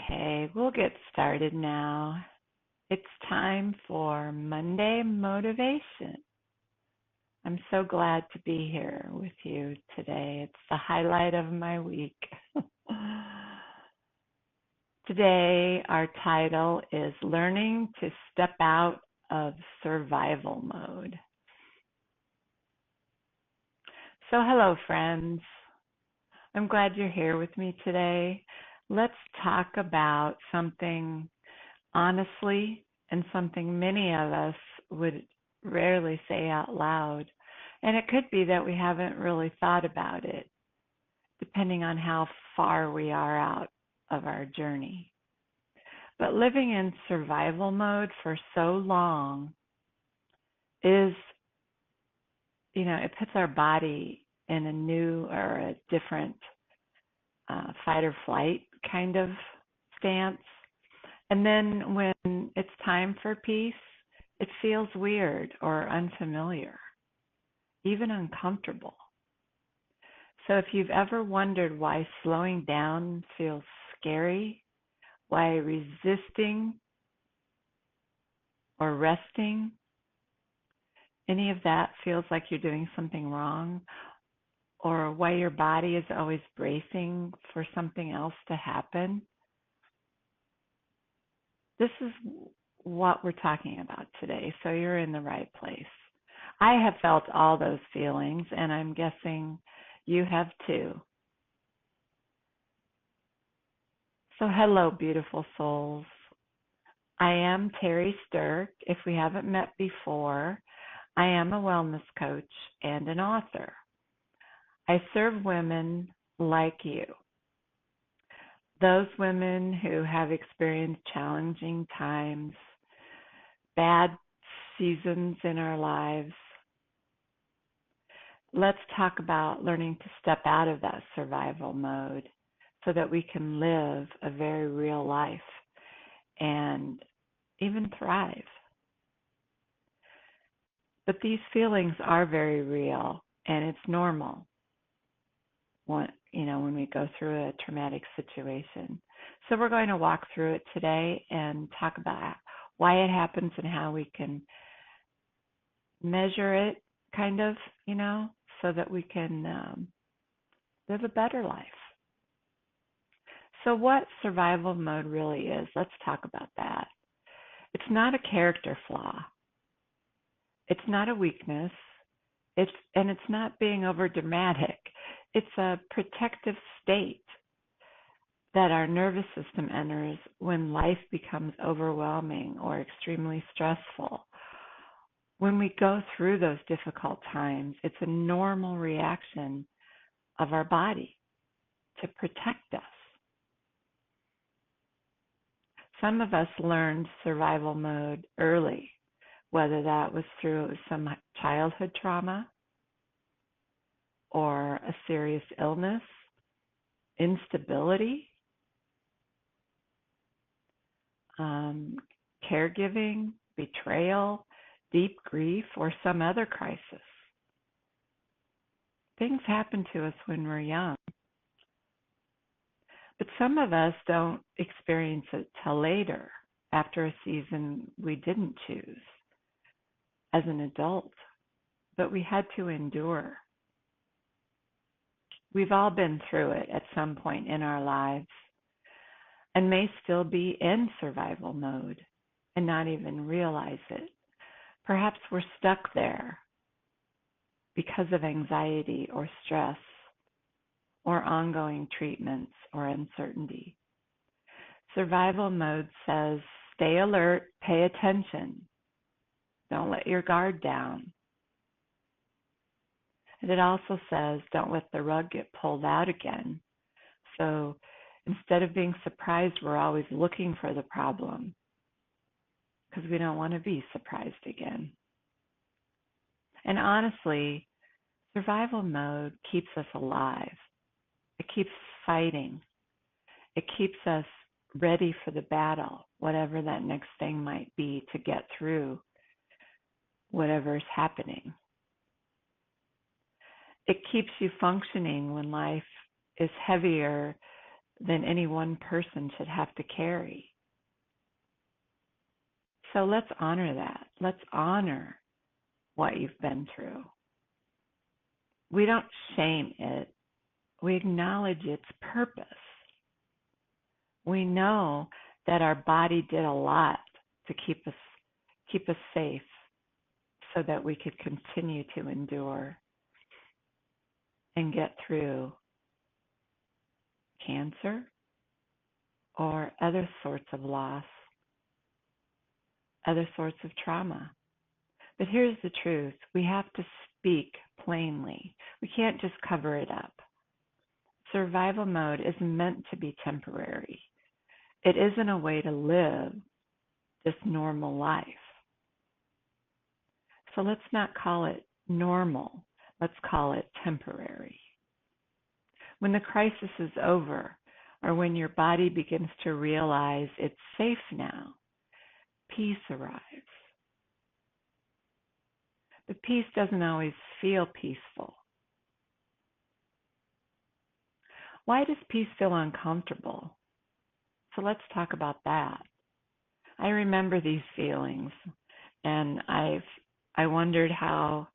Okay, we'll get started now. It's time for Monday Motivation. I'm so glad to be here with you today. It's the highlight of my week. Today, our title is Learning to Step Out of Survival Mode. So, hello, friends. I'm glad you're here with me today. Let's talk about something honestly and something many of us would rarely say out loud. And it could be that we haven't really thought about it, depending on how far we are out of our journey. But living in survival mode for so long is, it puts our body in a new or a different fight or flight kind of stance. And then when it's time for peace, it feels weird or unfamiliar, even uncomfortable. So if you've ever wondered why slowing down feels scary, why resisting or resting, any of that feels like you're doing something wrong, or why your body is always bracing for something else to happen, this is what we're talking about today. So you're in the right place. I have felt all those feelings, and I'm guessing you have too. So hello, beautiful souls. I am Terry Stirk. If we haven't met before, I am a wellness coach and an author. I serve women like you, those women who have experienced challenging times, bad seasons in our lives. Let's talk about learning to step out of that survival mode so that we can live a very real life and even thrive. But these feelings are very real, and it's normal when we go through a traumatic situation. So we're going to walk through it today and talk about why it happens and how we can measure it, so that we can live a better life. So what survival mode really is, let's talk about that. It's not a character flaw. It's not a weakness. It's not being over dramatic. It's a protective state that our nervous system enters when life becomes overwhelming or extremely stressful. When we go through those difficult times, it's a normal reaction of our body to protect us. Some of us learned survival mode early, whether that was through some childhood trauma or a serious illness, instability, caregiving, betrayal, deep grief, or some other crisis. Things happen to us when we're young. But some of us don't experience it till later, after a season we didn't choose as an adult, but we had to endure. We've all been through it at some point in our lives and may still be in survival mode and not even realize it. Perhaps we're stuck there because of anxiety or stress or ongoing treatments or uncertainty. Survival mode says, stay alert, pay attention. Don't let your guard down. And it also says, don't let the rug get pulled out again. So instead of being surprised, we're always looking for the problem because we don't want to be surprised again. And honestly, survival mode keeps us alive. It keeps fighting. It keeps us ready for the battle, whatever that next thing might be, to get through whatever is happening. It keeps you functioning when life is heavier than any one person should have to carry. So let's honor that. Let's honor what you've been through. We don't shame it. We acknowledge its purpose. We know that our body did a lot to keep us safe so that we could continue to endure and get through cancer or other sorts of loss, other sorts of trauma. But here's the truth. We have to speak plainly. We can't just cover it up. Survival mode is meant to be temporary. It isn't a way to live this normal life. So let's not call it normal. Let's call it temporary. When the crisis is over, or when your body begins to realize it's safe now, peace arrives. But peace doesn't always feel peaceful. Why does peace feel uncomfortable? So let's talk about that. I remember these feelings, and I wondered how,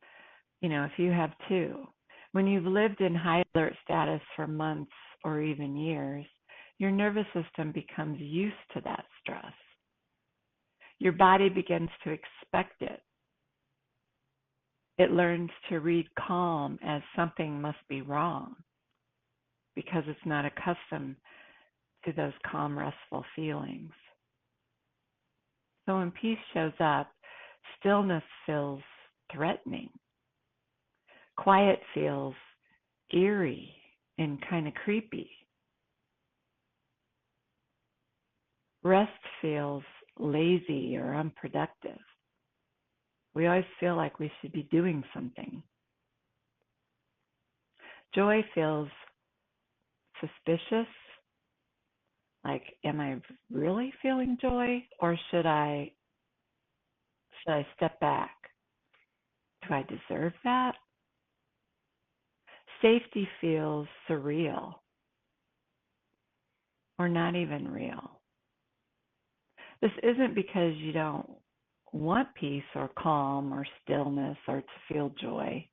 if you have too. When you've lived in high alert status for months or even years, your nervous system becomes used to that stress. Your body begins to expect it. It learns to read calm as something must be wrong because it's not accustomed to those calm, restful feelings. So when peace shows up, stillness feels threatening. Quiet feels eerie and kind of creepy. Rest feels lazy or unproductive. We always feel like we should be doing something. Joy feels suspicious. Like, am I really feeling joy, or should I step back? Do I deserve that? Safety feels surreal or not even real. This isn't because you don't want peace or calm or stillness or to feel joy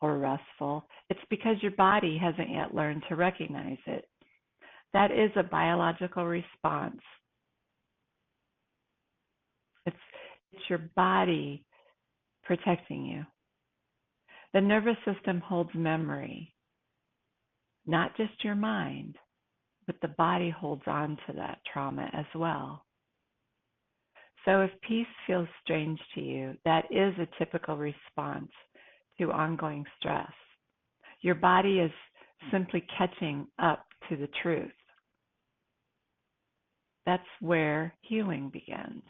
or restful. It's because your body hasn't yet learned to recognize it. That is a biological response. It's your body protecting you. The nervous system holds memory, not just your mind, but the body holds on to that trauma as well. So if peace feels strange to you, that is a typical response to ongoing stress. Your body is simply catching up to the truth. That's where healing begins.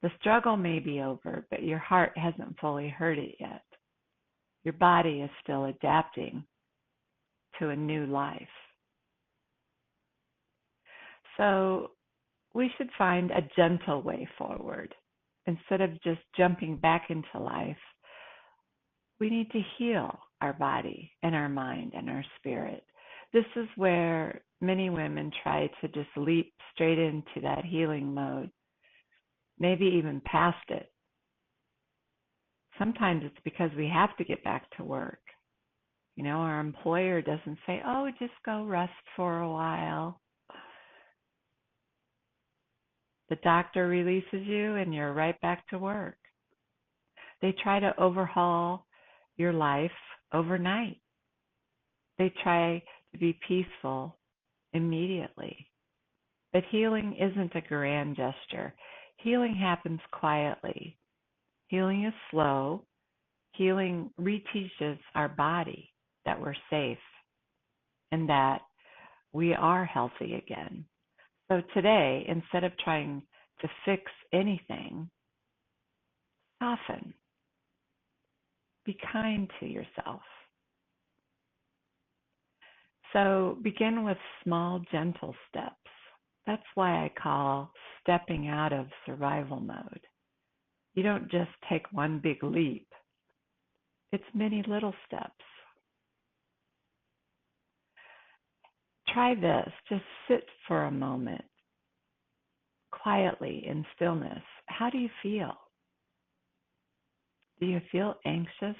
The struggle may be over, but your heart hasn't fully heard it yet. Your body is still adapting to a new life. So we should find a gentle way forward. Instead of just jumping back into life, we need to heal our body and our mind and our spirit. This is where many women try to just leap straight into that healing mode, maybe even past it. Sometimes it's because we have to get back to work. Our employer doesn't say, oh, just go rest for a while. The doctor releases you and you're right back to work. They try to overhaul your life overnight. They try to be peaceful immediately. But healing isn't a grand gesture. Healing happens quietly. Healing is slow. Healing reteaches our body that we're safe and that we are healthy again. So today, instead of trying to fix anything, soften. Be kind to yourself. So begin with small, gentle steps. That's why I call stepping out of survival mode. You don't just take one big leap. It's many little steps. try this. Just sit for a moment quietly in stillness. How do you feel? Do you feel anxious?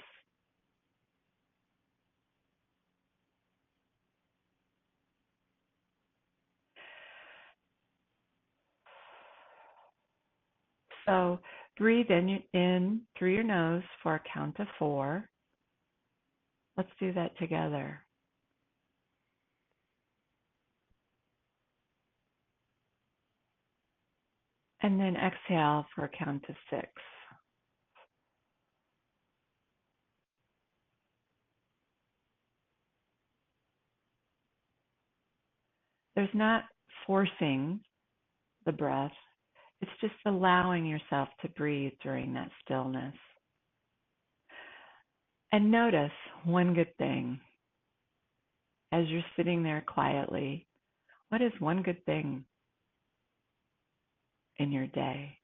So breathe in through your nose for a count of 4. Let's do that together. And then exhale for a count of 6. There's not forcing the breath. It's just allowing yourself to breathe during that stillness. And notice one good thing as you're sitting there quietly. What is one good thing in your day?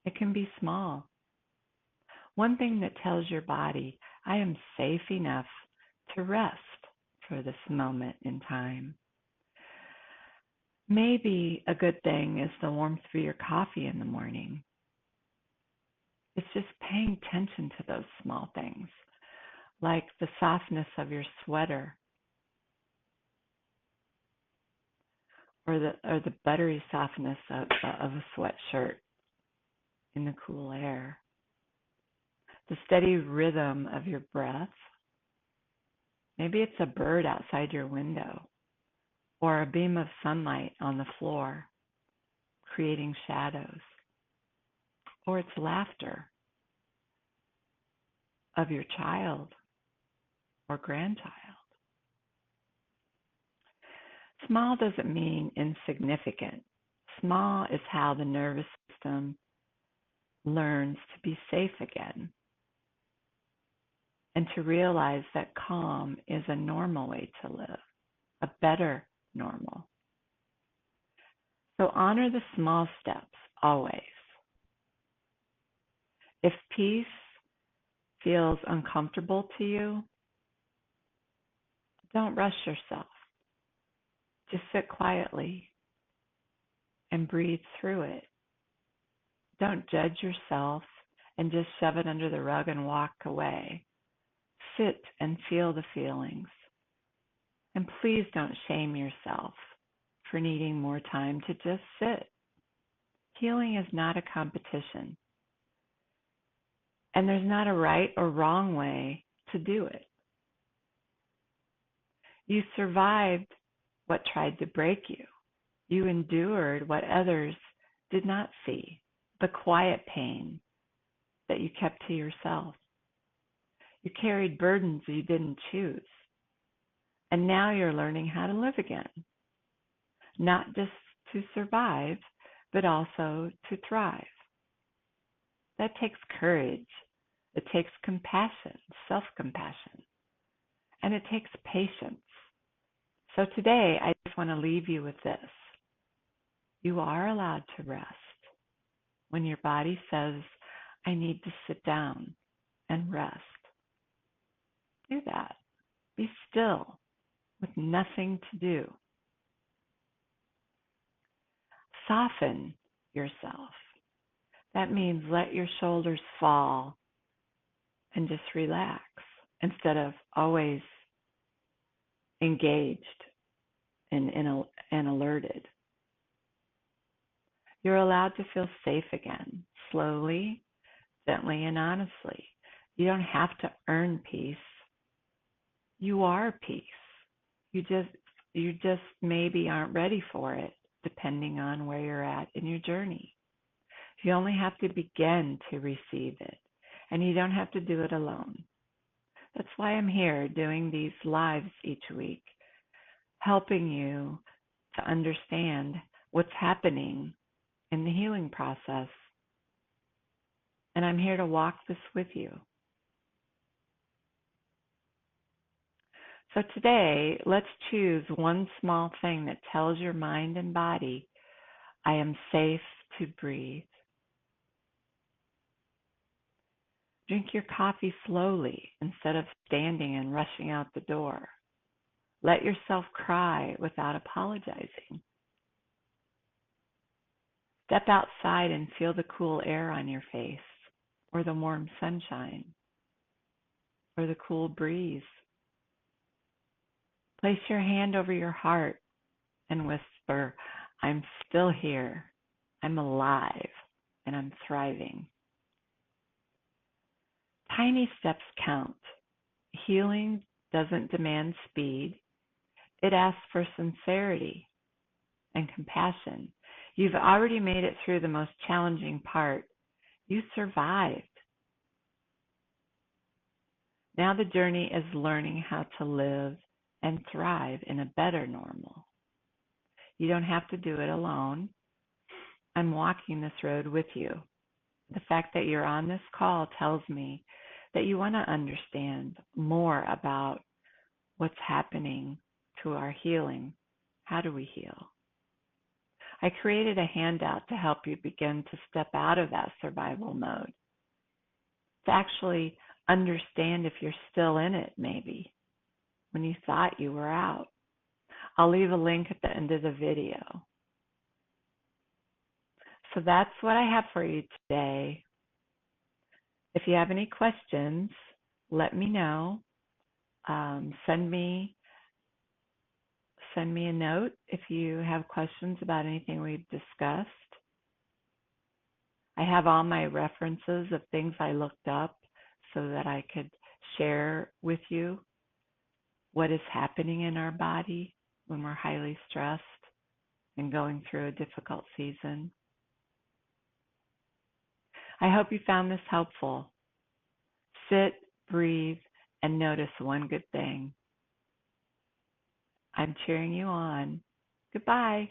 It can be small. One thing that tells your body, I am safe enough to rest for this moment in time. Maybe a good thing is the warmth of your coffee in the morning. It's just paying attention to those small things, like the softness of your sweater or the buttery softness of a sweatshirt in the cool air, the steady rhythm of your breath. Maybe it's a bird outside your window or a beam of sunlight on the floor creating shadows, or it's laughter of your child or grandchild. Small doesn't mean insignificant. Small is how the nervous system learns to be safe again and to realize that calm is a normal way to live, a better normal. So honor the small steps always. If peace feels uncomfortable to you, don't rush yourself. Just sit quietly and breathe through it. Don't judge yourself and just shove it under the rug and walk away. Sit and feel the feelings. And please don't shame yourself for needing more time to just sit. Healing is not a competition. And there's not a right or wrong way to do it. You survived what tried to break you. You endured what others did not see, the quiet pain that you kept to yourself. You carried burdens you didn't choose. And now you're learning how to live again. Not just to survive, but also to thrive. That takes courage. It takes compassion, self-compassion. And it takes patience. So today, I just want to leave you with this. You are allowed to rest. When your body says, I need to sit down and rest, do that. Be still with nothing to do. Soften yourself. That means let your shoulders fall and just relax instead of always engaged and alerted. You're allowed to feel safe again, slowly, gently, and honestly. You don't have to earn peace. You are peace. You just maybe aren't ready for it, depending on where you're at in your journey. You only have to begin to receive it, and you don't have to do it alone. That's why I'm here doing these lives each week, helping you to understand what's happening in the healing process. And I'm here to walk this with you. So today, let's choose one small thing that tells your mind and body, I am safe to breathe. Drink your coffee slowly instead of standing and rushing out the door. Let yourself cry without apologizing. Step outside and feel the cool air on your face, or the warm sunshine, or the cool breeze. Place your hand over your heart and whisper, I'm still here, I'm alive, and I'm thriving. Tiny steps count. Healing doesn't demand speed, it asks for sincerity and compassion. You've already made it through the most challenging part. You survived. Now the journey is learning how to live and thrive in a better normal. You don't have to do it alone. I'm walking this road with you. The fact that you're on this call tells me that you want to understand more about what's happening to our healing. How do we heal? I created a handout to help you begin to step out of that survival mode, to actually understand if you're still in it, maybe, when you thought you were out. I'll leave a link at the end of the video. So that's what I have for you today. If you have any questions, let me know. Send me a note if you have questions about anything we've discussed. I have all my references of things I looked up so that I could share with you what is happening in our body when we're highly stressed and going through a difficult season. I hope you found this helpful. Sit, breathe, and notice one good thing. I'm cheering you on. Goodbye.